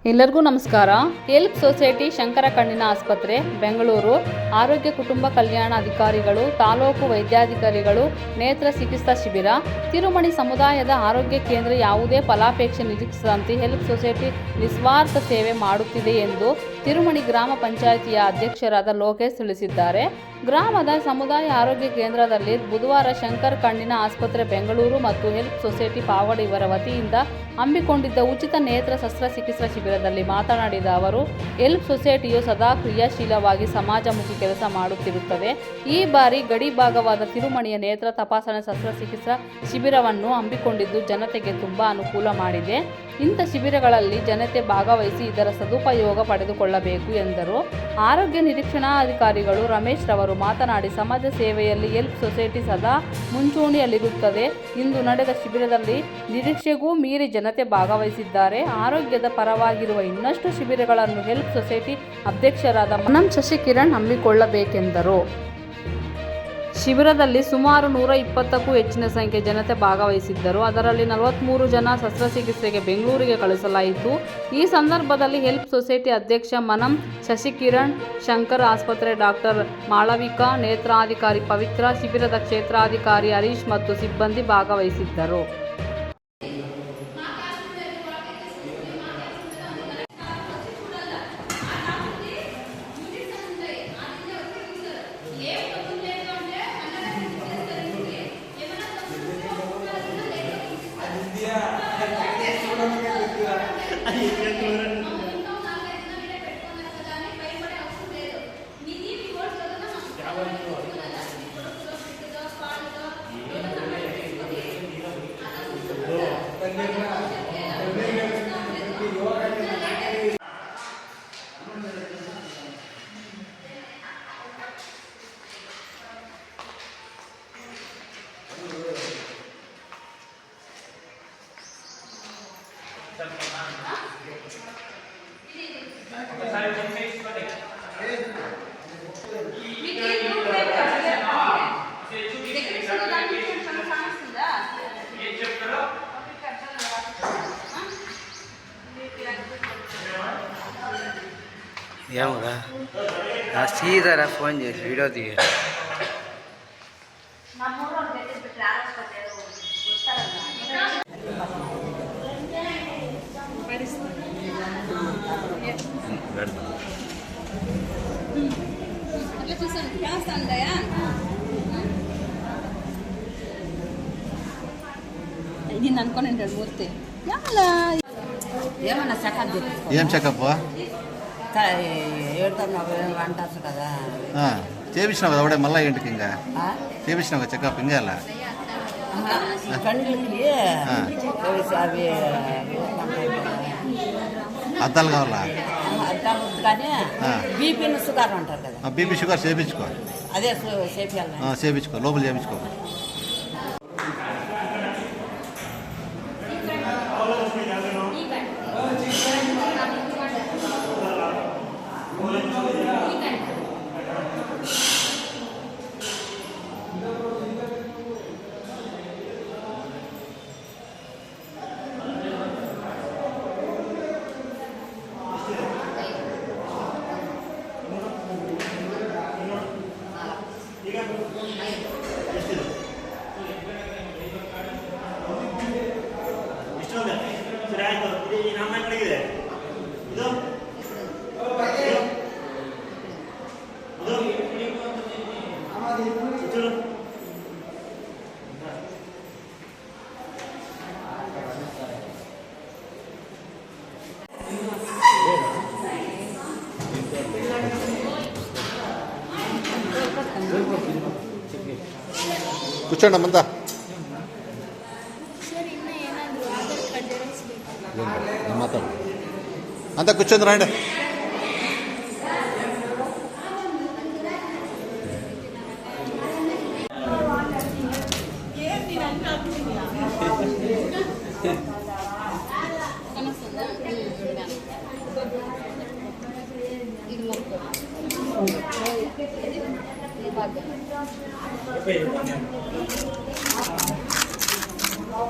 ಎಲ್ಲರಿಗೂ ನಮಸ್ಕಾರ. Help society Shankara ಕಣ್ಣಿನ ಆಸ್ಪತ್ರೆ ಬೆಂಗಳೂರು ಆರೋಗ್ಯ ಕುಟುಂಬ ಕಲ್ಯಾಣ ಅಧಿಕಾರಿಗಳು ತಾಲೂಕು ವೈದ್ಯಾಧಿಕಾರಿಗಳು ನೇತ್ರ ಚಿಕಿತ್ಸಾ ಶಿಬಿರ ತಿರುಮಣಿ ಸಮುದಾಯದ ಆರೋಗ್ಯ ಕೇಂದ್ರ ಯಾವುದೇ ಫಲಾಪೇಕ್ಷೆ ನಿರೀಕ್ಷಿಸದಂತೆ ಹೆಲ್ಪ್ ಸೊಸೈಟಿ ನಿಸ್ವಾರ್ಥ ಸೇವೆ ಮಾಡುತ್ತಿದೆ ಎಂದು ತಿರುಮಣಿ ಗ್ರಾಮ ಪಂಚಾಯಿತಿಯ ಅಧ್ಯಕ್ಷರಾದ ಲೋಕೇಶ್ ತಿಳಿಸಿದ್ದಾರೆ. ಗ್ರಾಮದ ಸಮುದಾಯ ಆರೋಗ್ಯ ಕೇಂದ್ರದಲ್ಲಿ ಬುಧವಾರ ಶಂಕರ್ ಕಣ್ಣಿನ ಆಸ್ಪತ್ರೆ ಬೆಂಗಳೂರು ಮತ್ತು ಹೆಲ್ಪ್ ಸೊಸೈಟಿ ಪಾವಡ ಇವರ ವತಿಯಿಂದ ಹಮ್ಮಿಕೊಂಡಿದ್ದ ಉಚಿತ ನೇತ್ರ ಶಸ್ತ್ರಚಿಕಿತ್ಸಾ ಶಿಬಿರದಲ್ಲಿ ಮಾತನಾಡಿದ ಅವರು, ಹೆಲ್ಪ್ ಸೊಸೈಟಿಯು ಸದಾ ಕ್ರಿಯಾಶೀಲವಾಗಿ ಸಮಾಜಮುಖಿ ಕೆಲಸ ಮಾಡುತ್ತಿರುತ್ತದೆ. ಈ ಬಾರಿ ಗಡಿ ಭಾಗವಾದ ತಿರುಮಣಿಯ ನೇತ್ರ ತಪಾಸಣೆ ಶಸ್ತ್ರಚಿಕಿತ್ಸಾ ಶಿಬಿರವನ್ನು ಹಮ್ಮಿಕೊಂಡಿದ್ದು ಜನತೆಗೆ ತುಂಬಾ ಅನುಕೂಲ ಮಾಡಿದೆ. ಇಂಥ ಶಿಬಿರಗಳಲ್ಲಿ ಜನತೆ ಭಾಗವಹಿಸಿ ಇದರ ಸದುಪಯೋಗ ಪಡೆದುಕೊಳ್ಳಬೇಕು ಎಂದರು. ಆರೋಗ್ಯ ನಿರೀಕ್ಷಣಾಧಿಕಾರಿಗಳು ರಮೇಶ್ ರವರು ಮಾತನಾಡಿ, ಸಮಾಜ ಸೇವೆಯಲ್ಲಿ ಹೆಲ್ಪ್ ಸೊಸೈಟಿ ಸದಾ ಮುಂಚೂಣಿಯಲ್ಲಿರುತ್ತದೆ. ಇಂದು ನಡೆದ ಶಿಬಿರದಲ್ಲಿ ನಿರೀಕ್ಷೆಗೂ ಮೀರಿ ಜನತೆ ಭಾಗವಹಿಸಿದ್ದಾರೆ. ಆರೋಗ್ಯದ ಪರವಾಗಿರುವ ಇನ್ನಷ್ಟು ಶಿಬಿರಗಳನ್ನು ಹೆಲ್ಪ್ ಸೊಸೈಟಿ ಅಧ್ಯಕ್ಷರಾದ ಮನಂ ಶಶಿಕಿರಣ್ ಹಮ್ಮಿಕೊಳ್ಳಬೇಕೆಂದರು. ಶಿಬಿರದಲ್ಲಿ ಸುಮಾರು 120ಕ್ಕೂ ಹೆಚ್ಚಿನ ಸಂಖ್ಯೆ ಜನತೆ ಭಾಗವಹಿಸಿದ್ದರು. ಅದರಲ್ಲಿ 43 ಜನ ಶಸ್ತ್ರಚಿಕಿತ್ಸೆಗೆ ಬೆಂಗಳೂರಿಗೆ ಕಳುಹಿಸಲಾಯಿತು. ಈ ಸಂದರ್ಭದಲ್ಲಿ ಹೆಲ್ಪ್ ಸೊಸೈಟಿ ಅಧ್ಯಕ್ಷ ಮನಂ ಶಶಿಕಿರಣ್, ಶಂಕರ್ ಆಸ್ಪತ್ರೆ ಡಾಕ್ಟರ್ ಮಾಳವಿಕಾ, ನೇತ್ರಾಧಿಕಾರಿ ಪವಿತ್ರ, ಶಿಬಿರದ ಕ್ಷೇತ್ರಾಧಿಕಾರಿ ಹರೀಶ್ ಮತ್ತು ಸಿಬ್ಬಂದಿ ಭಾಗವಹಿಸಿದ್ದರು. ఏమరా సీదా ఫోన్ చేసి వీడియో తీయ ఇది అనుకోనండి మూర్తి ఏమన్నా చెకప్ ఏం చెకప్ ఏడుతున్నావు అంటారు కదా చేపించినావు కదా ఒకటే మళ్ళీ ఇంటికి ఇంకా చేపించినావు కదా చెకప్ ఇంకా ఎలా కండ్లకి అవి అద్దాలు కావాలా అద్దాలు కానీ బీపీ షుగర్ అంటారు కదా బీపీ షుగర్ చేపించుకో అదే చేపించాలి చేపించుకో లోపల చేపించుకో కూర్చోండి అమ్మంతా మాట్లాడు అంతా కూర్చోండి రండి.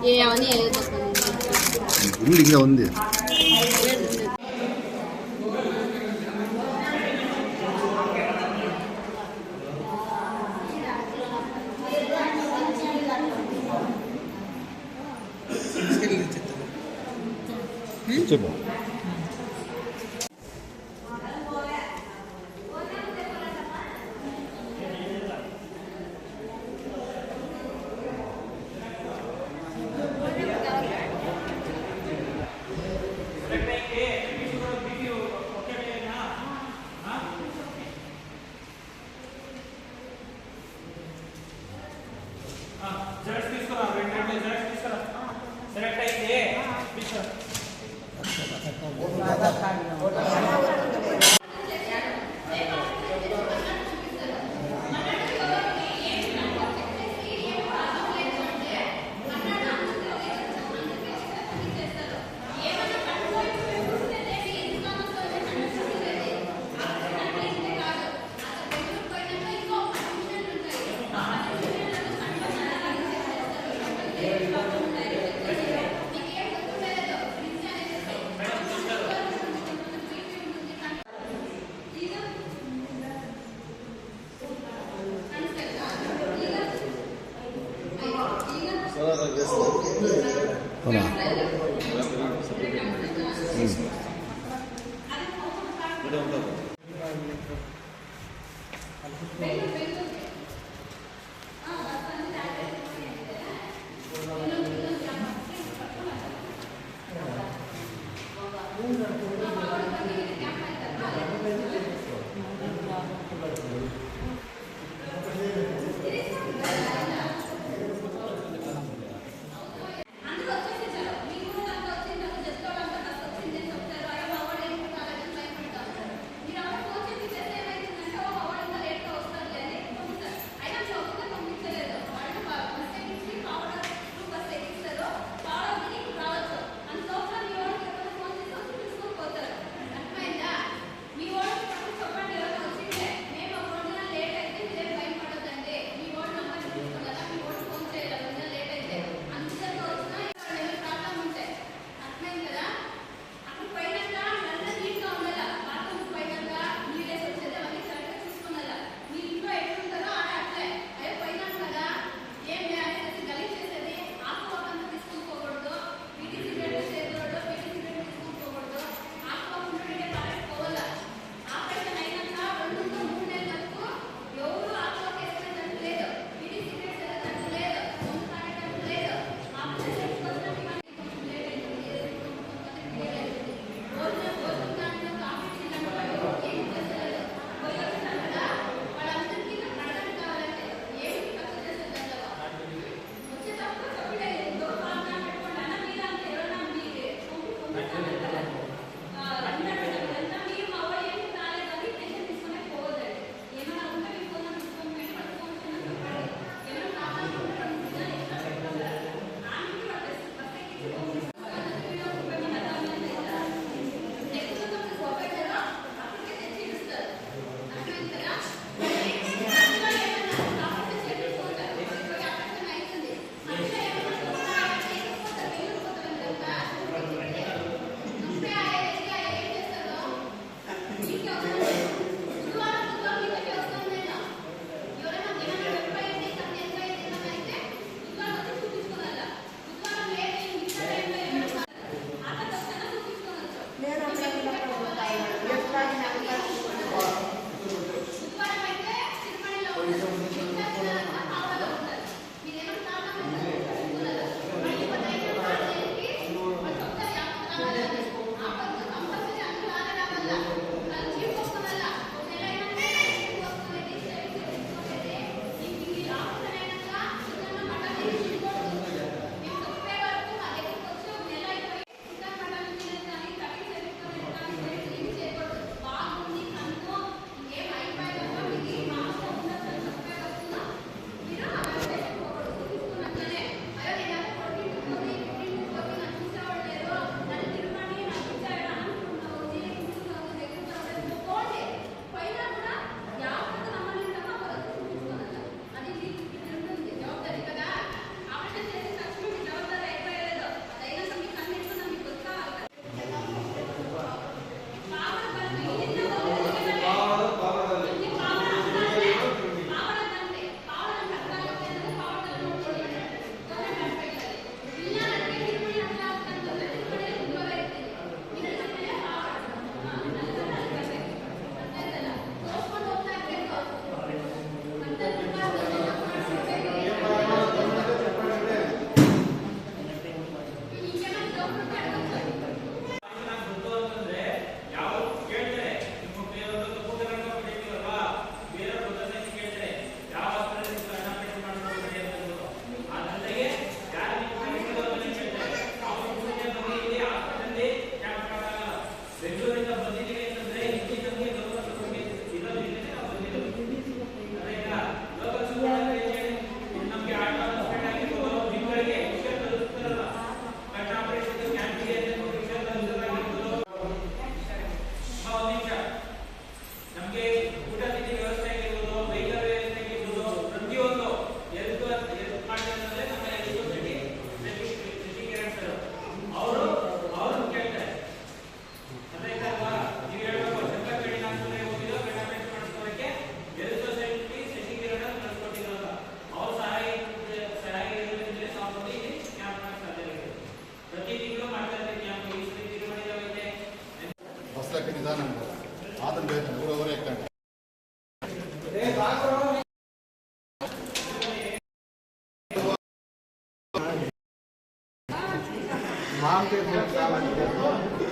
ఏ అవన్నీ ఉంది చెప్పు. అవునా?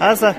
ಹಾಂ ಸರ್.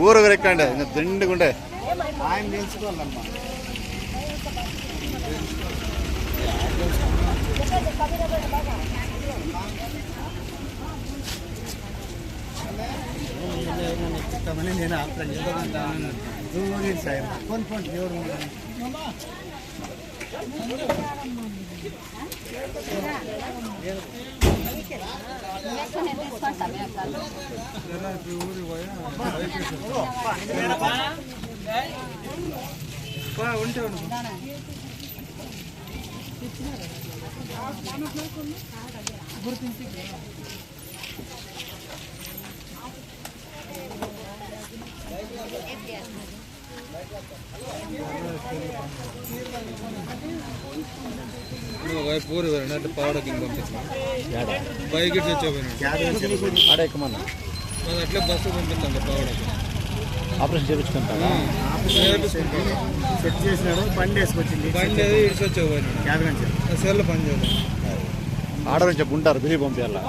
ఊరు ఎక్కండి ఇంకా దిండుకుండే ఆయన తెలుసుకోవాలమ్మా. నేను ఫోన్ ఫోన్ ఎవరు ఉంటే పూరి అంటే పావడకి పంపించిన బైక్ ఆడేకమన్నా అట్లే బస్సు పంపిస్తాను పావడకి. ఆపరేషన్ చేయించుకుంటా సెట్ చేసినాడు. బండి వేసుకొచ్చింది. బండి అది ఇడిచి వచ్చేవాడిని సెల్ పని చేయలేదు. ఆర్డర్ చెప్పి ఉంటారు బిజీ పంపించాలా.